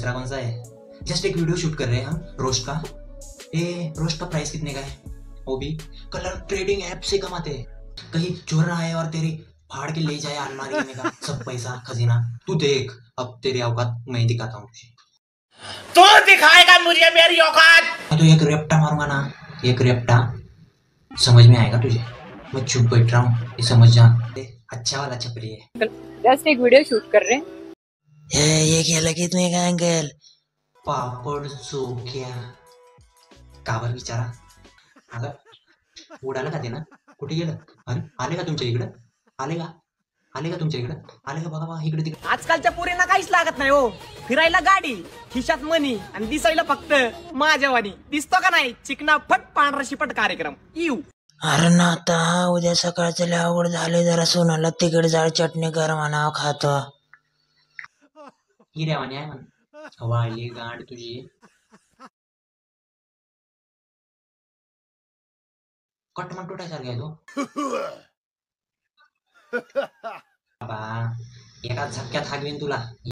दूसरा कौन सा है? जस्ट एक वीडियो शूट कर रहे हैं हम रोस्ट का। रोस्ट का प्राइस कितने का है? वो भी कलर ट्रेडिंग ऐप से कमाते हैं। कहीं चोर ना आए और तेरी फाड़ के ले जाए अलमारी में का सब पैसा खजीना। तू देख, अब तेरी औकात मैं दिखाता हूँ तुझे। तू दिखाएगा मुझे मेरी औकात। मैं तो एक रेप्टा मारूंगा ना, एक रेप्टा, समझ में आएगा तुझे। मैं चुप बैठ रहा हूँ, ये समझ जा। अच्छा वाला छपरी है। जस्ट एक वीडियो शूट कर रहे हैं। ये केला कितने का अंकल? पापड चोख्या कावर बिचारा. अगं उडाला का ते ना? कुठे गेलं? अरे आले का तुमच्या इकडं? आले का? आले का तुमच्या इकडं? आले का? बघा बघा इकडे तिकडे. आजकालच्या पोरींना काहीच लागत नाही हो. फिरायला गाडी, खिशात मनी आणि दिसायला फक्त माझ्यावानी. दिसतो का नाही चिकना फट पांढरा शिपट कार्यक्रम. इव अरे ना आता उद्या सकाळचं लय आवड झाले, जरा सोनाला तिकड जाळ चटणी कर म्हणावं खातो. हिऱ्यावानी आहे म्हण. वाळली गांड तुझी. कटमट तुटायसारखा आहे तो. बाबा एका झटक्यात हागवीन तुला.